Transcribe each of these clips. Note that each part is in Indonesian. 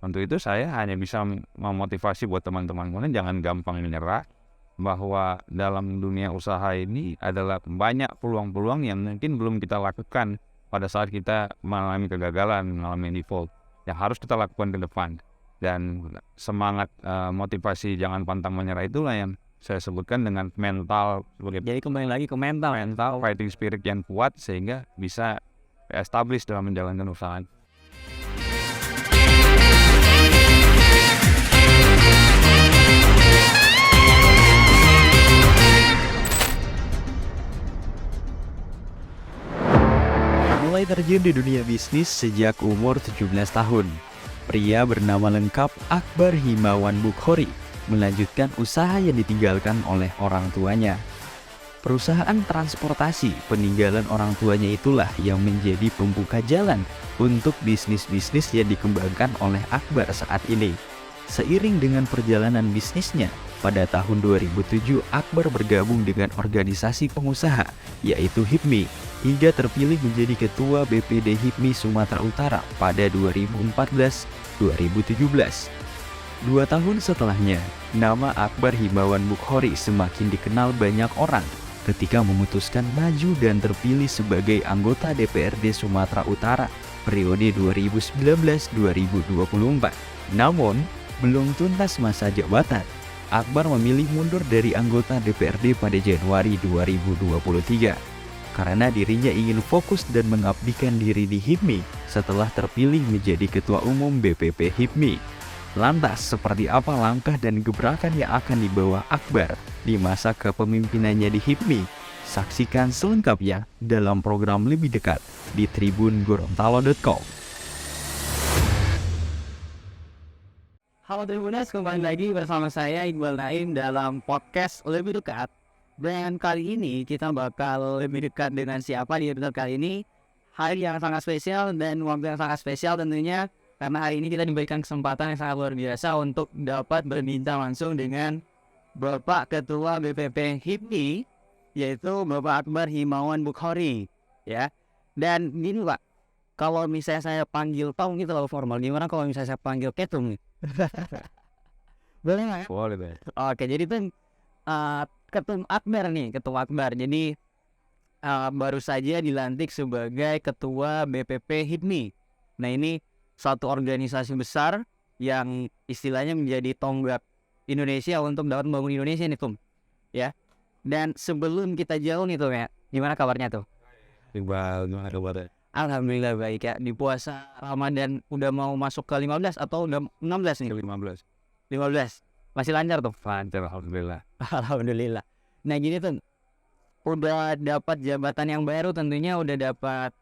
Untuk itu saya hanya bisa memotivasi buat teman-teman jangan gampang menyerah, bahwa dalam dunia usaha ini adalah banyak peluang-peluang yang mungkin belum kita lakukan pada saat kita mengalami kegagalan, mengalami default, yang harus kita lakukan ke depan. Dan semangat, motivasi jangan pantang menyerah itulah yang saya sebutkan dengan mental sebagai Jadi kembali lagi ke mental. fighting spirit yang kuat sehingga bisa establish dalam menjalankan usaha. Mulai terjun di dunia bisnis sejak umur 17 tahun, pria bernama lengkap Akbar Himawan Bukhori melanjutkan usaha yang ditinggalkan oleh orang tuanya. Perusahaan transportasi peninggalan orang tuanya itulah yang menjadi pembuka jalan untuk bisnis-bisnis yang dikembangkan oleh Akbar saat ini. Seiring dengan perjalanan bisnisnya, pada tahun 2007 Akbar bergabung dengan organisasi pengusaha yaitu HIPMI hingga terpilih menjadi Ketua BPD HIPMI Sumatera Utara pada 2014-2017. 2 tahun setelahnya, nama Akbar Himawan Bukhori semakin dikenal banyak orang ketika memutuskan maju dan terpilih sebagai anggota DPRD Sumatera Utara periode 2019-2024. Namun, belum tuntas masa jabatan, Akbar memilih mundur dari anggota DPRD pada Januari 2023 karena dirinya ingin fokus dan mengabdikan diri di HIPMI setelah terpilih menjadi Ketua Umum BPP HIPMI. Lantas, seperti apa langkah dan gebrakan yang akan dibawa Akbar di masa kepemimpinannya di HIPMI? Saksikan selengkapnya dalam program lebih dekat di tribungorontalo.com. Halo Tribuners, kembali lagi bersama saya Iqbal Naim dalam podcast Lebih Dekat. Dan kali ini kita bakal lebih dekat dengan siapa di episode kali ini. Hari yang sangat spesial dan waktu yang sangat spesial tentunya, karena hari ini kita diberikan kesempatan yang sangat luar biasa untuk dapat berbincang langsung dengan Bapak Ketua BPP HIPMI, yaitu Bapak Akbar Himawan Bukhori, ya. Dan gini Pak, kalau misalnya saya panggil Tom gitu terlalu formal, gimana kalau misalnya saya panggil Ketum nih? Boleh nggak ya? Boleh deh. Oke, jadi itu Ketum Akbar nih, Ketua Akbar. Jadi baru saja dilantik sebagai Ketua BPP HIPMI. Nah, ini suatu organisasi besar yang istilahnya menjadi tonggak Indonesia untuk dapat membangun Indonesia nih, Tum. Ya. Dan sebelum kita jauh nih, Tum, ya, gimana kabarnya tuh? Iqbal, gimana kabarnya? Alhamdulillah baik ya. Di puasa Ramadan udah mau masuk ke 15 atau udah 16 nih? 15. 15. Masih lancar tuh? Lancar, alhamdulillah. Alhamdulillah. Nah gini tuh, udah dapat jabatan yang baru, tentunya udah dapat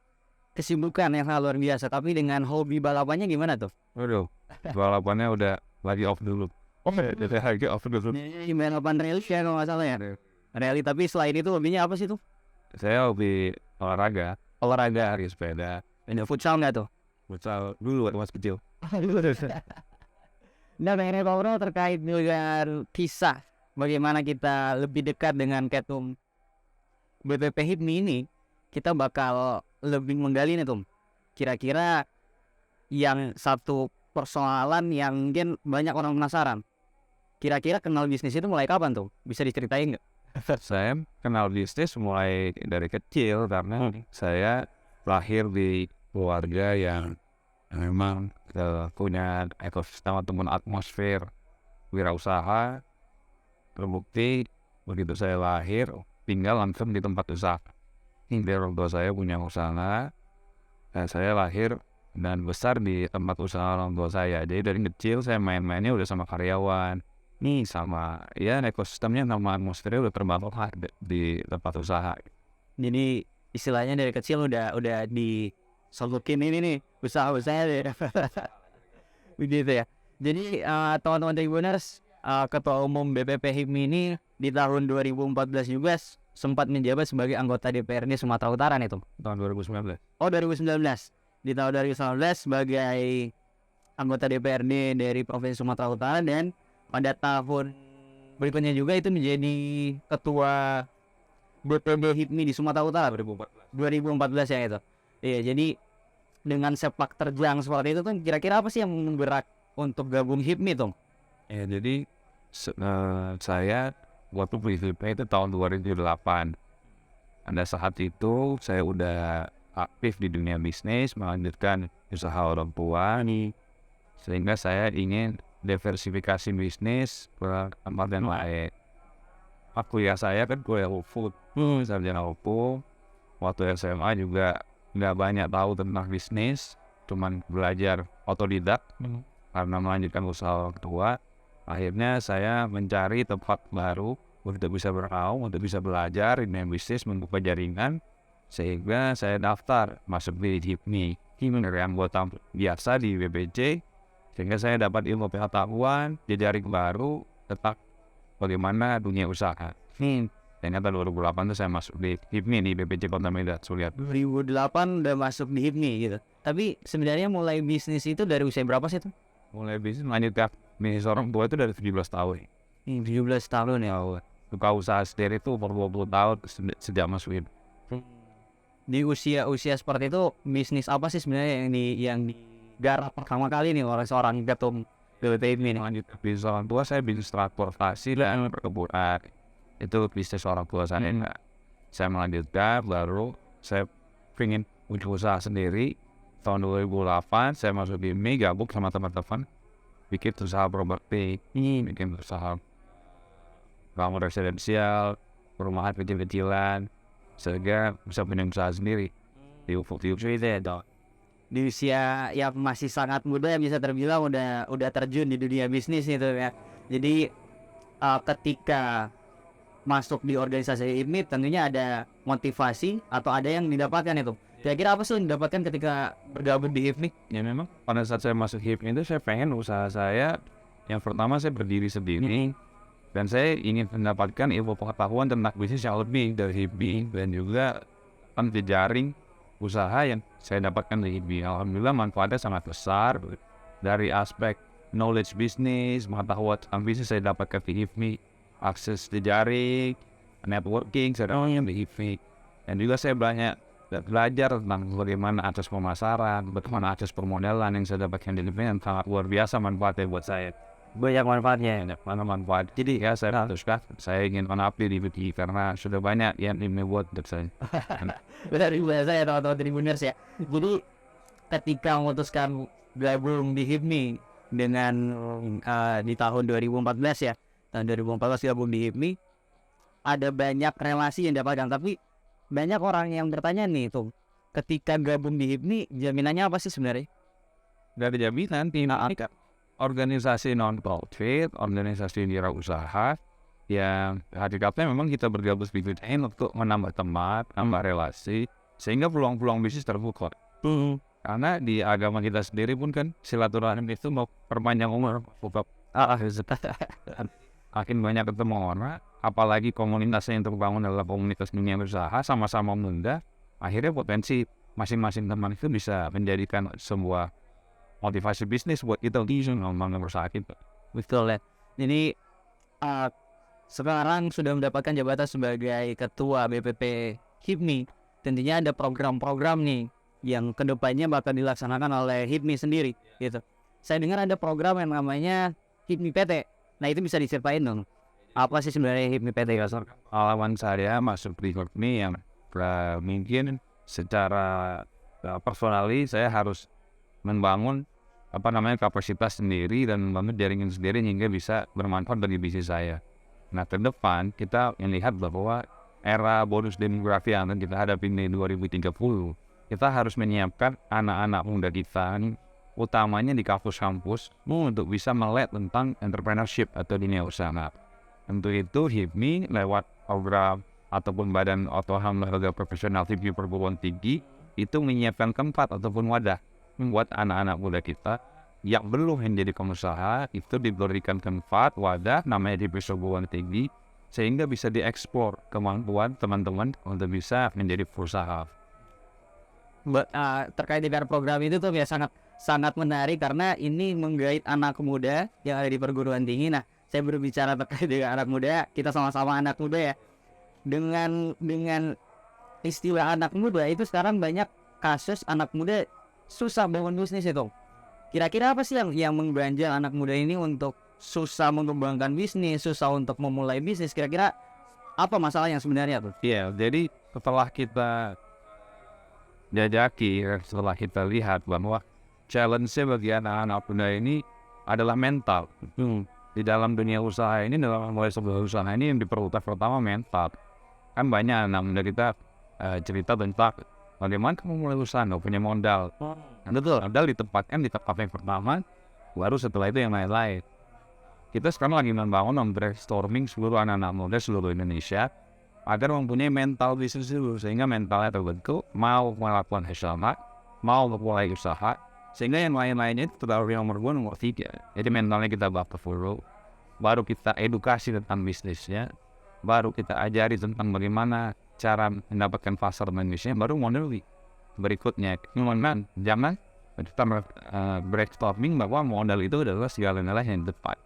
kesibukan yang sangat luar biasa. Tapi dengan hobi balapannya gimana tuh? Waduh, balapannya udah lagi off dulu. Jadi lagi off dulu. Ini balapan rally ya kalau nggak salah ya? Rally, tapi selain itu hobinya apa sih tuh? Saya hobi olahraga, hari sepeda, Ada futsal nggak tuh? futsal dulu waktu masih kecil. Nah, pengen ngobrol terkait dengan kisah bagaimana kita lebih dekat dengan Ketum BPP HIPMI ini. Kita bakal lebih menggali nih, Tum. Kira-kira yang satu persoalan yang mungkin banyak orang penasaran. Kira-kira kenal bisnis itu mulai kapan tuh? Bisa diceritain nggak? Saya kenal bisnis mulai dari kecil karena saya lahir di keluarga yang memang punya ekosistem ataupun atmosfer wirausaha. Terbukti begitu saya lahir tinggal langsung di tempat usaha. Dari orang tua saya punya usaha, dan saya lahir dan besar di tempat usaha orang tua saya. Jadi dari kecil saya main-mainnya udah sama karyawan, nih sama ya ekosistemnya sama atmosfernya udah terbangun di tempat usaha. Jadi istilahnya dari kecil udah disolukin ini nih usaha-usahanya deh. Begitu ya. Jadi teman-teman Tribuners, Ketua Umum BPP HIPMI ini di tahun 2014 juga sempat menjabat sebagai anggota DPRD Sumatera Utara nih, Tum. Tahun 2019. Oh, 2019. Di tahun 2019 sebagai anggota DPRD dari Provinsi Sumatera Utara, dan pada tahun berikutnya juga itu menjadi Ketua BPD HIPMI di Sumatera Utara 2014 ya itu. Iya, jadi dengan sepak terjang seperti itu tuh, kira-kira apa sih yang untuk gabung HIPMI tuh? Ya jadi saya waktu beli HIPMI itu tahun 2008. Pada saat itu saya udah aktif di dunia bisnis, melanjutkan usaha orang tua nih, sehingga saya ingin diversifikasi bisnis ke tempat yang lain. Kuliah saya kan kuliah food, sarjana hukum. Waktu SMA juga nggak banyak tahu tentang bisnis, cuman belajar otodidak karena melanjutkan usaha orang tua. Akhirnya saya mencari tempat baru untuk bisa bernaung, untuk bisa belajar di bisnis, membuka jaringan, sehingga saya daftar masuk di HIPMI dari anggota biasa di BPJ, sehingga saya dapat ilmu pengetahuan, jejaring baru tentang bagaimana dunia usaha. Ternyata 2008 itu saya masuk di HIPMI di BPJ Kota Medan Suliat. 2008 udah masuk di HIPMI gitu. Tapi sebenarnya mulai bisnis itu dari usia berapa sih tuh? Mulai bisnis lanjut ke bisnis orang tua itu dari 17 tahun. 17 tahun ya. Buka usaha sendiri itu umur 20 tahun sejak masuk HIPMI. Di usia seperti itu bisnis apa sih sebenarnya yang digarap pertama kali nih oleh seorang ketum BPJ ini? Lanjut ke bisnis orang tua, saya bisnis transportasi dan perkebunan. Itu bisnis orang tua saya. Saya melanjutkan, baru saya ingin punya usaha sendiri. Tahun 2008 saya masuk di HIPMI, gabung sama teman-teman, bikin usaha properti, bikin usaha bangun residensial, perumahan kecil-kecilan, sehingga bisa punya usaha sendiri di ufuk itu ya dong. Di usia yang masih sangat muda yang bisa terbilang udah terjun di dunia bisnis itu ya. Jadi ketika masuk di organisasi HIPMI tentunya ada motivasi atau ada yang didapatkan itu. Kira-kira apa sih yang didapatkan ketika bergabung di HIPMI? Ya memang pada saat saya masuk HIPMI itu saya pengen usaha saya yang pertama saya berdiri sendiri, dan saya ingin mendapatkan ilmu pengetahuan tentang bisnis yang lebih dari HIPMI, dan juga kan jejaring usaha yang saya dapatkan dari HIPMI. Alhamdulillah manfaatnya sangat besar dari aspek knowledge bisnis, pengetahuan tentang bisnis saya dapatkan di HIPMI, akses jejaring, networking saya dapatkan di HIPMI, dan juga saya banyak belajar tentang bagaimana akses pemasaran, bagaimana akses permodalan yang saya dapatkan di HIPMI, yang sangat luar biasa manfaatnya buat saya. Banyak manfaatnya. Manfaat. Jadi ya saya putuskan saya ingin mengabdi di HIPMI karena sudah banyak yang HIPMI buat untuk saya. Dari biasa ya teman-teman Tribuners ya. Jadi ketika memutuskan gabung di HIPMI dengan di tahun 2014 ya, tahun 2014 gabung di HIPMI, ada banyak relasi yang dapatkan. Tapi banyak orang yang bertanya nih tuh, ketika gabung di HIPMI jaminannya apa sih sebenarnya? Dari jaminan tidak organisasi non-profit, organisasi wirausaha yang hakikatnya memang kita bergabung di BPJN untuk menambah teman, menambah relasi, sehingga peluang-peluang bisnis terbuka. Karena di agama kita sendiri pun kan silaturahim itu mau perpanjang umur, buka makin banyak ketemu orang, apalagi komunitasnya yang terbangun adalah komunitas dunia usaha sama-sama muda, akhirnya potensi masing-masing teman itu bisa menjadikan sebuah motivasi bisnis buat kita untuk membangun usaha kita. Betul ya. Jadi sekarang sudah mendapatkan jabatan sebagai ketua BPP HIPMI. Tentunya ada program-program nih yang kedepannya bakal dilaksanakan oleh HIPMI sendiri gitu. Saya dengar ada program yang namanya HIPMI PT. Nah itu bisa diceritain dong. Apa sih sebenarnya HIPMI PT? Pengalaman saya masuk di HIPMI yang mungkin secara personally saya harus membangun kapasitas sendiri dan membangun jaringan sendiri hingga bisa bermanfaat bagi bisnis saya. Nah ke depan kita melihat bahwa era bonus demografi yang akan kita hadapi di 2030, kita harus menyiapkan anak-anak muda kita utamanya di kampus-kampus untuk bisa melek tentang entrepreneurship atau dunia usaha. Untuk itu HIPMI lewat program ataupun badan otonom lembaga profesional HIPMI perguruan tinggi itu menyiapkan tempat ataupun wadah membuat anak-anak muda kita yang belum menjadi pengusaha itu diberikan tempat wadah namanya di perguruan tinggi sehingga bisa dieksplor kemampuan teman-teman untuk bisa menjadi pengusaha. Terkait dengan program itu tuh ya sangat menarik karena ini menggait anak muda yang ada di perguruan tinggi. Nah, saya berbicara terkait dengan anak muda, kita sama-sama anak muda ya. Dengan istilah anak muda itu sekarang banyak kasus anak muda susah bangun bisnis itu. Kira-kira apa sih yang mengganjal anak muda ini untuk susah mengembangkan bisnis, susah untuk memulai bisnis? Kira-kira apa masalah yang sebenarnya tuh? Iya, jadi setelah kita jajaki, setelah kita lihat bahwa challenge-nya bagi anak-anak muda ini adalah mental. Di dalam dunia usaha ini, dalam mulai sebuah usaha ini yang diperlukan pertama mental. Kan banyak anak muda kita cerita tentang bagaimana kamu mulai usaha, nggak punya modal. Betul, modal ditempatkan di tempat yang pertama, baru setelah itu yang lain-lain. Kita sekarang lagi membangun, brainstorming seluruh anak-anak muda seluruh Indonesia agar mempunyai mental bisnis dulu, sehingga mentalnya terbentuk, mau melakukan usaha, mau memulai usaha, sehingga yang lain-lainnya itu terlalu nomor 2, nomor 3. Jadi mentalnya kita bapak dulu, baru kita edukasi tentang bisnisnya, baru kita ajari tentang bagaimana cara mendapatkan pasar bisnisnya, baru model berikutnya. Jangan kita brainstorming bahwa modal itu adalah segala-galanya yang tepat.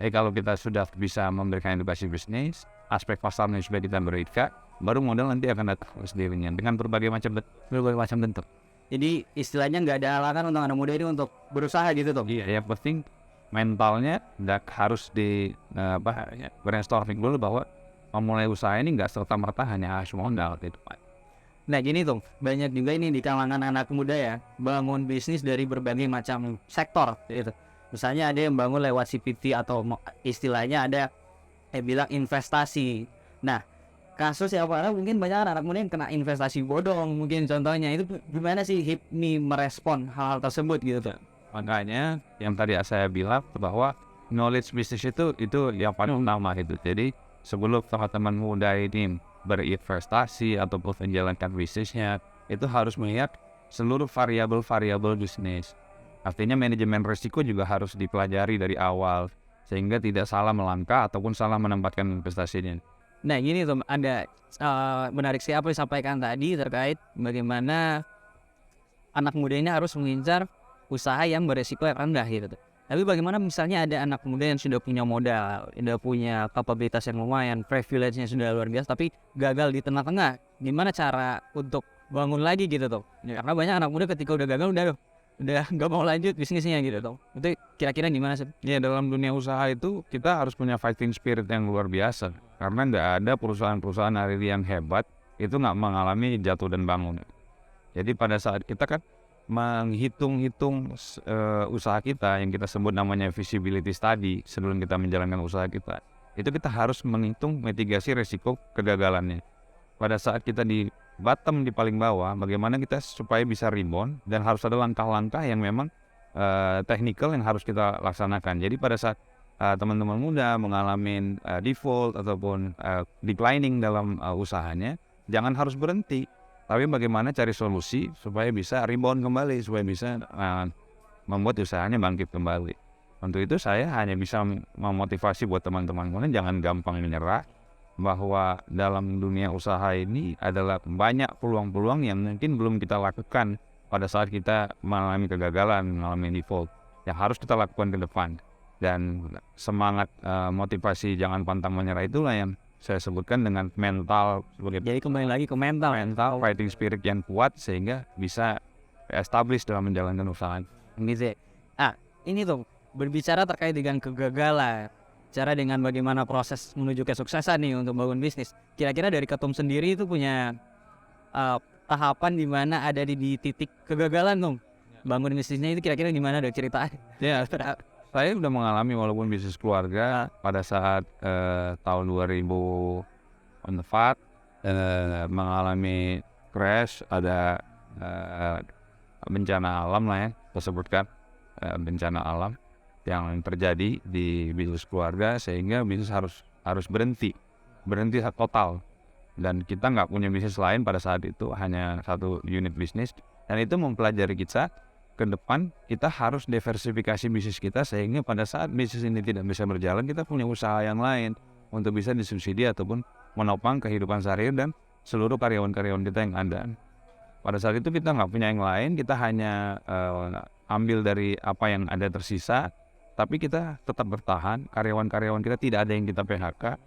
Kalau kita sudah bisa memberikan edukasi bisnis, aspek pasarnya sudah kita berikan, baru modal nanti akan datang sendirinya dengan berbagai macam bentuk. Jadi istilahnya nggak ada halangan untuk anak muda ini untuk berusaha gitu tuh. Iya, yang penting mentalnya harus di brainstorming dulu bahwa memulai usaha ini nggak serta-merta hanya harus modal gitu. Nah gini tuh, banyak juga ini di kalangan anak muda ya, bangun bisnis dari berbagai macam sektor gitu. Misalnya ada yang bangun lewat CPT atau istilahnya ada bilang investasi. Nah kasus yang apa mungkin banyak anak muda yang kena investasi bodong mungkin contohnya. Itu gimana sih HIPMI merespon hal-hal tersebut gitu tuh? Makanya yang tadi saya bilang bahwa knowledge bisnis itu yang paling utama gitu. Jadi sebelum teman-teman muda ini berinvestasi ataupun menjalankan bisnisnya, itu harus melihat seluruh variabel bisnis. Artinya manajemen risiko juga harus dipelajari dari awal, sehingga tidak salah melangkah ataupun salah menempatkan investasinya. Nah gini tuh, ada menarik sih apa yang disampaikan tadi terkait bagaimana anak muda ini harus mengincar usaha yang beresiko yang rendah gitu. Tapi bagaimana misalnya ada anak muda yang sudah punya modal, sudah punya kapabilitas yang lumayan, privilege-nya sudah luar biasa, tapi gagal di tengah-tengah. Gimana cara untuk bangun lagi gitu tuh? Ya, karena banyak anak muda ketika udah gagal udah nggak mau lanjut bisnisnya gitu tuh. Itu kira-kira gimana sih? Ya, dalam dunia usaha itu kita harus punya fighting spirit yang luar biasa. Karena nggak ada perusahaan-perusahaan hari ini yang hebat itu nggak mengalami jatuh dan bangun. Jadi pada saat kita kan menghitung usaha kita yang kita sebut namanya feasibility study sebelum kita menjalankan usaha kita, itu kita harus menghitung mitigasi resiko kegagalannya. Pada saat kita di bottom, di paling bawah, bagaimana kita supaya bisa rebound, dan harus ada langkah-langkah yang memang technical yang harus kita laksanakan. Jadi pada saat teman-teman muda mengalami default ataupun declining dalam usahanya, jangan harus berhenti, tapi bagaimana cari solusi supaya bisa rebound kembali, supaya bisa membuat usahanya bangkit kembali. Untuk itu saya hanya bisa memotivasi buat teman-teman muda jangan gampang menyerah, bahwa dalam dunia usaha ini adalah banyak peluang-peluang yang mungkin belum kita lakukan pada saat kita mengalami kegagalan, mengalami default, yang harus kita lakukan ke depan. Dan semangat motivasi jangan pantang menyerah itulah yang saya sebutkan dengan mental. Jadi kembali lagi ke mental fighting spirit yang kuat sehingga bisa establish dalam menjalankan usaha. gitu. Ini tuh berbicara terkait dengan kegagalan, cara dengan bagaimana proses menuju kesuksesan nih untuk bangun bisnis. Kira-kira dari Ketum sendiri itu punya tahapan di mana ada di titik kegagalan dong. Bangun bisnisnya itu kira-kira gimana, ada cerita? Ya, saya sudah mengalami walaupun bisnis keluarga pada saat tahun 2004 mengalami crash, ada bencana alam lah ya, saya sebutkan bencana alam yang terjadi di bisnis keluarga, sehingga bisnis harus berhenti total, dan kita nggak punya bisnis lain pada saat itu, hanya satu unit bisnis, dan itu mempelajari kita ke depan kita harus diversifikasi bisnis kita, sehingga pada saat bisnis ini tidak bisa berjalan kita punya usaha yang lain untuk bisa disubsidi ataupun menopang kehidupan sehari dan seluruh karyawan-karyawan kita yang ada. Pada saat itu kita nggak punya yang lain, kita hanya ambil dari apa yang ada tersisa, tapi kita tetap bertahan, karyawan-karyawan kita tidak ada yang kita PHK.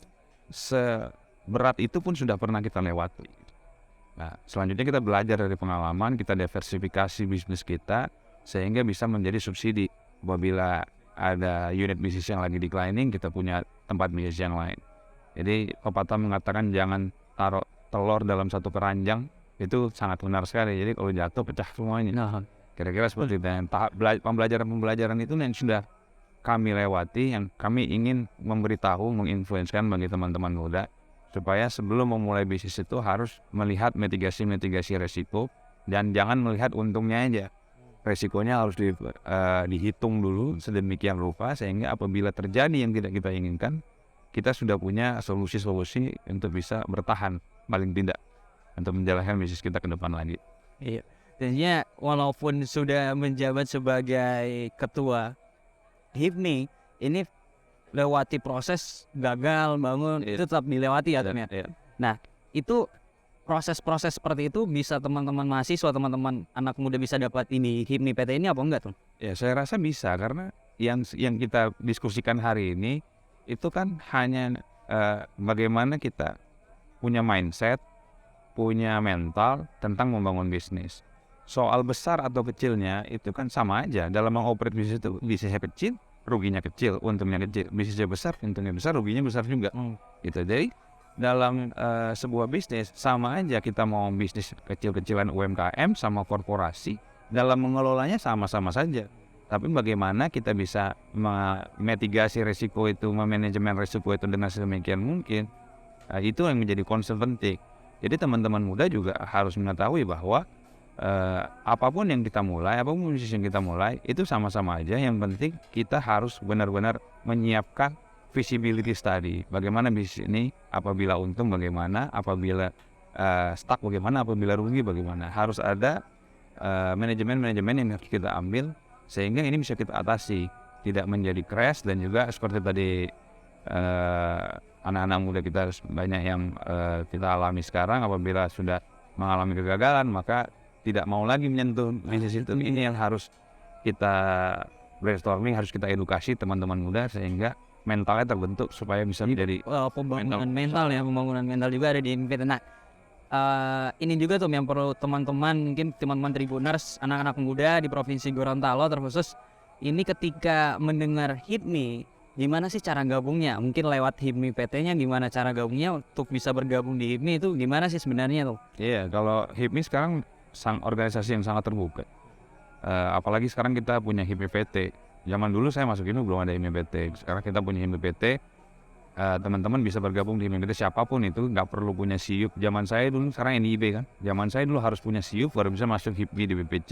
Seberat itu pun sudah pernah kita lewati. Nah, selanjutnya kita belajar dari pengalaman, kita diversifikasi bisnis kita, sehingga bisa menjadi subsidi. Apabila ada unit bisnis yang lagi declining, kita punya tempat bisnis yang lain. Jadi pepatah mengatakan jangan taruh telur dalam satu keranjang, itu sangat benar sekali. Jadi kalau jatuh pecah semuanya. Nah, Kira-kira seperti itu. Tahap pembelajaran yang sudah kami lewati, yang kami ingin memberitahu, menginfluenskan bagi teman-teman muda, supaya sebelum memulai bisnis itu harus melihat mitigasi resiko, dan jangan melihat untungnya aja. Resikonya harus dihitung dulu sedemikian rupa, sehingga apabila terjadi yang tidak kita inginkan, kita sudah punya solusi-solusi untuk bisa bertahan, paling tidak untuk menjalankan bisnis kita ke depan lagi. iya. Jadinya walaupun sudah menjabat sebagai ketua HIPMI, ini lewati proses gagal bangun, itu tetap dilewati ya, Tom ya. Nah, itu proses-proses seperti itu bisa teman-teman mahasiswa, teman-teman anak muda bisa dapat ini HIPMI PT ini apa enggak, Tom? Ya, saya rasa bisa, karena yang kita diskusikan hari ini itu kan hanya bagaimana kita punya mindset, punya mental tentang membangun bisnis. Soal besar atau kecilnya itu kan sama aja. Dalam mengoperate bisnis itu, bisnisnya kecil, ruginya kecil, untungnya kecil. Bisnisnya besar, untungnya besar, ruginya besar juga. Gitu. Jadi dalam sebuah bisnis sama aja, kita mau bisnis kecil-kecilan UMKM sama korporasi, dalam mengelolanya sama-sama saja. Tapi bagaimana kita bisa mitigasi risiko itu, memanajemen risiko itu dengan sedemikian mungkin, itu yang menjadi concern penting. Jadi teman-teman muda juga harus mengetahui bahwa apapun yang kita mulai, apapun bisnis yang kita mulai, itu sama-sama aja. Yang penting kita harus benar-benar menyiapkan visibility study. Bagaimana bisnis ini, apabila untung bagaimana, apabila stuck bagaimana, apabila rugi bagaimana. Harus ada manajemen-manajemen yang harus kita ambil, sehingga ini bisa kita atasi, tidak menjadi crash. Dan juga seperti tadi anak-anak muda kita banyak yang kita alami sekarang, apabila sudah mengalami kegagalan maka tidak mau lagi menyentuh bisnis itu. Ini yang harus kita brainstorming, harus kita edukasi teman-teman muda sehingga mentalnya terbentuk supaya bisa menjadi pembangunan mental ya, pembangunan mental juga ada di MPT. Nah, ini juga tuh yang perlu teman-teman, mungkin teman-teman Tribuners, anak-anak muda di Provinsi Gorontalo terkhusus, ini ketika mendengar HIPMI, gimana sih cara gabungnya? Mungkin lewat HIPMI PT-nya, gimana cara gabungnya untuk bisa bergabung di HIPMI itu gimana sih sebenarnya tuh? Iya, kalau HIPMI sekarang organisasi yang sangat terbuka. Apalagi sekarang kita punya HIPMI PT. Zaman dulu saya masuk ini belum ada HIPMI PT. Sekarang kita punya HIPMI PT. Teman-teman bisa bergabung di HIPMI PT, siapapun itu, nggak perlu punya SIUP. Zaman saya dulu, sekarang NIB kan. Zaman saya dulu harus punya SIUP baru bisa masuk HIPMI di BPC.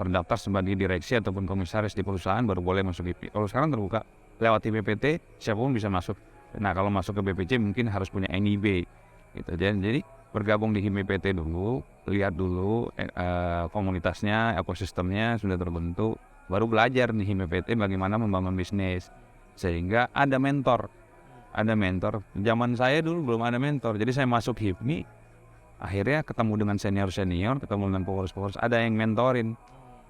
Terdaftar sebagai direksi ataupun komisaris di perusahaan baru boleh masuk HIPMI. Kalau sekarang terbuka lewat HIPMI PT, siapapun bisa masuk. Nah, kalau masuk ke BPC mungkin harus punya NIB. Gitu. Jadi bergabung di HIPMI PT dulu, lihat dulu komunitasnya, ekosistemnya sudah terbentuk, baru belajar di HIPMI PT bagaimana membangun bisnis, sehingga ada mentor. Zaman saya dulu belum ada mentor, jadi saya masuk HIPMI, akhirnya ketemu dengan senior, ketemu dengan pengurus-pengurus, ada yang mentorin.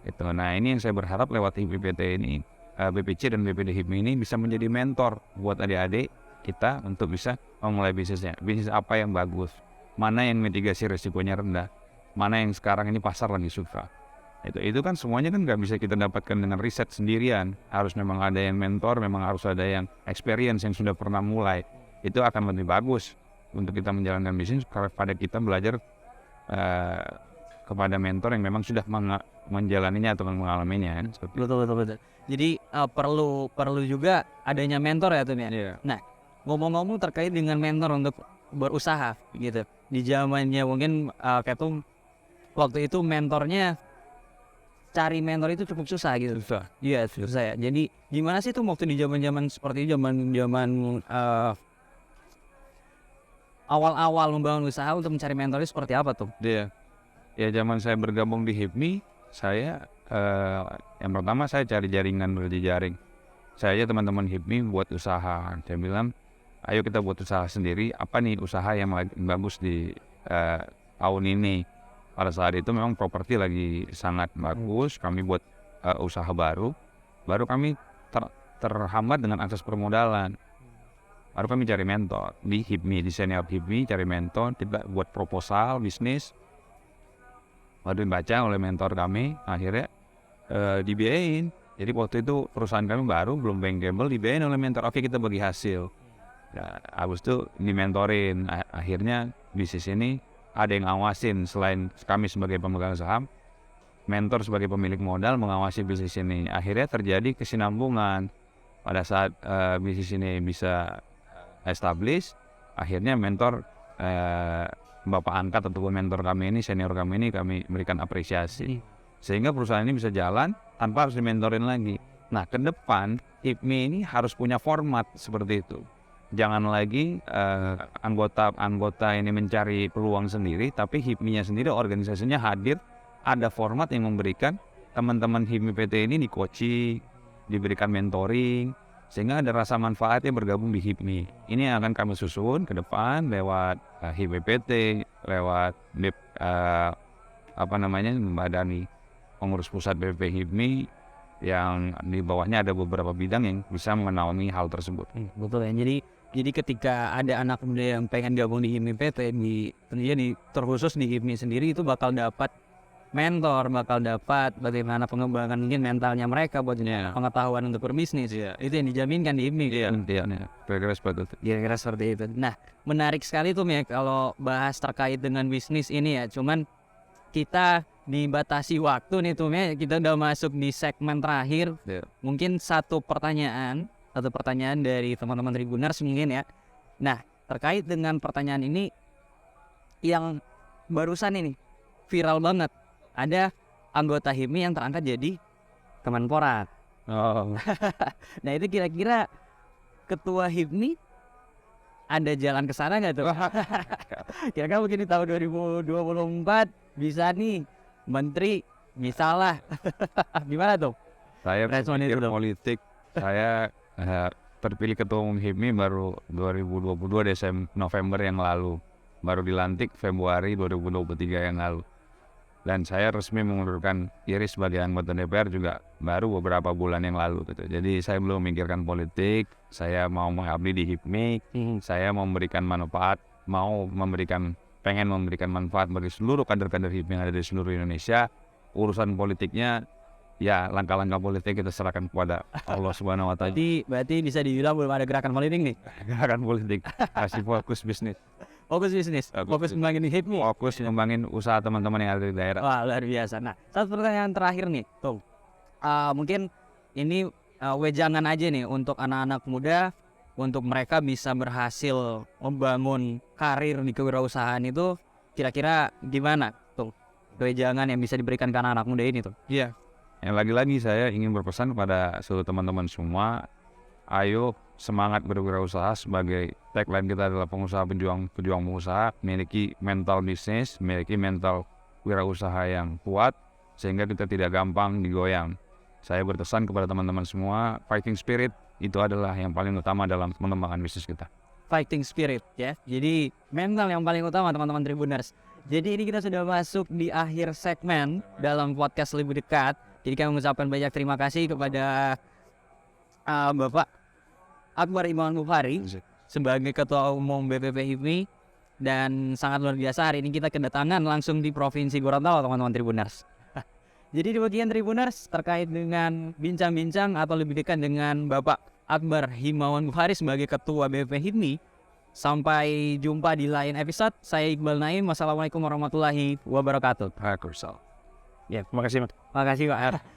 Gitu. Nah, ini yang saya berharap lewat HIPMI PT ini, BPC dan BPD HIPMI ini bisa menjadi mentor buat adik-adik kita untuk bisa memulai bisnisnya. Bisnis apa yang bagus, mana yang mitigasi risikonya rendah, mana yang sekarang ini pasar lagi suka. Itu kan semuanya kan nggak bisa kita dapatkan dengan riset sendirian. Harus memang ada yang mentor, memang harus ada yang experience yang sudah pernah mulai. Itu akan lebih bagus untuk kita menjalankan bisnis pada kita belajar kepada mentor yang memang sudah menjalaninya atau mengalaminya. Betul. Jadi perlu juga adanya mentor ya, Tom ya. Yeah. Nah, ngomong-ngomong terkait dengan mentor untuk berusaha gitu. Di zamannya mungkin kayak tuh waktu itu cari mentor itu cukup susah gitu. Iya, susah ya. Jadi gimana sih tuh waktu di zaman-zaman seperti itu, zaman awal-awal membangun usaha untuk mencari mentor itu seperti apa tuh? Iya. Ya, zaman saya bergabung di HIPMI, saya yang pertama saya cari jaringan berjejaring. Saya teman-teman HIPMI buat usaha. Saya bilang, ayo kita buat usaha sendiri. Apa nih usaha yang bagus di tahun ini? Pada saat itu memang properti lagi sangat bagus. Kami buat usaha baru kami terhambat dengan akses permodalan. Baru kami cari mentor di HIPMI, di senior HIPMI, cari mentor, kita buat proposal bisnis. Baru dibaca oleh mentor kami, akhirnya dibiayain. Jadi waktu itu perusahaan kami baru, belum bankable, dibiayain oleh mentor. Oke, kita bagi hasil. Nah, abis itu dimentorin. Akhirnya bisnis ini ada yang ngawasin selain kami sebagai pemegang saham, mentor sebagai pemilik modal mengawasi bisnis ini. Akhirnya terjadi kesinambungan. Pada saat bisnis ini bisa establish, akhirnya mentor bapak angkat ataupun mentor kami ini, senior kami ini, kami berikan apresiasi. Sehingga perusahaan ini bisa jalan tanpa harus dimentorin lagi. Nah, ke depan HIPMI ini harus punya format seperti itu. Jangan lagi anggota ini mencari peluang sendiri, tapi HIPMI-nya sendiri, organisasinya hadir, ada format yang memberikan teman-teman HIPMI PT ini di coaching, diberikan mentoring, sehingga ada rasa manfaatnya bergabung di HIPMI. Ini yang akan kami susun ke depan lewat HIPMI PT, lewat Badan Pengurus Pusat BP HIPMI, yang di bawahnya ada beberapa bidang yang bisa menaungi hal tersebut. Betul ya. Jadi ketika ada anak muda yang pengen gabung di HIPMI PT, terkhusus di HIPMI sendiri, itu bakal dapat mentor, bakal dapat bagaimana pengembangan mungkin mentalnya mereka buat pengetahuan untuk berbisnis. Itu yang dijaminkan di HIPMI. Kira-kira seperti itu. Kira-kira seperti itu. Nah, menarik sekali tuh ya kalau bahas terkait dengan bisnis ini ya. Cuman kita dibatasi waktu nih tuh ya. Kita udah masuk di segmen terakhir. Mungkin satu pertanyaan dari teman-teman Tribuners mungkin ya. Nah, terkait dengan pertanyaan ini yang barusan ini viral banget. Ada anggota HIPMI yang terangkat jadi Kemenpora. Nah, itu kira-kira ketua HIPMI ada jalan ke sana nggak tuh? Kira-kira mungkin di tahun 2024 bisa nih menteri, misalnya. Gimana tuh? Saya pikir politik, saya terpilih ketua umum HIPMI baru 2022 November yang lalu. Baru dilantik Februari 2023 yang lalu. Dan saya resmi mengundurkan diri sebagai anggota DPR juga baru beberapa bulan yang lalu gitu. Jadi saya belum memikirkan politik, saya mau mengabdi di HIPMI, saya mau memberikan manfaat, pengen memberikan manfaat bagi seluruh kader-kader HIPMI yang ada di seluruh Indonesia. Urusan politiknya, ya langkah-langkah politik kita serahkan kepada Allah Subhanahu Wa Taala. Berarti bisa dibilang belum ada gerakan politik nih? Gerakan politik, masih fokus bisnis. Fokus bisnis, fokus ngembangin HIPMI. Fokus ngembangin usaha teman-teman yang ada di daerah. Wah, luar biasa. Nah, satu pertanyaan terakhir nih, tuh. Mungkin ini wejangan aja nih untuk anak-anak muda, untuk mereka bisa berhasil membangun karir di kewirausahaan itu, kira-kira gimana tuh wejangan yang bisa diberikan ke anak-anak muda ini tuh? Iya. Yang lagi-lagi saya ingin berpesan kepada seluruh teman-teman semua, ayo semangat berwirausaha. Sebagai tagline kita adalah pengusaha pejuang pengusaha, memiliki mental bisnis, memiliki mental wirausaha yang kuat sehingga kita tidak gampang digoyang. Saya berpesan kepada teman-teman semua, fighting spirit itu adalah yang paling utama dalam mengembangkan bisnis kita. Fighting spirit ya. Jadi mental yang paling utama teman-teman Tribuners. Jadi ini kita sudah masuk di akhir segmen dalam podcast Lebih Dekat. Jadi kami mengucapkan banyak terima kasih kepada Bapak Akbar Himawan Bukhari sebagai Ketua Umum BPP HIPMI, dan sangat luar biasa hari ini kita kedatangan langsung di Provinsi Gorontalo teman-teman Tribuners. Jadi demikian Tribuners terkait dengan bincang-bincang atau lebih dekat dengan Bapak Akbar Himawan Bukhari sebagai Ketua BPP HIPMI. Sampai jumpa di lain episode. Saya Iqbal Naim. Wassalamualaikum warahmatullahi wabarakatuh. Waalaikumsalam. Ya, terima kasih Pak.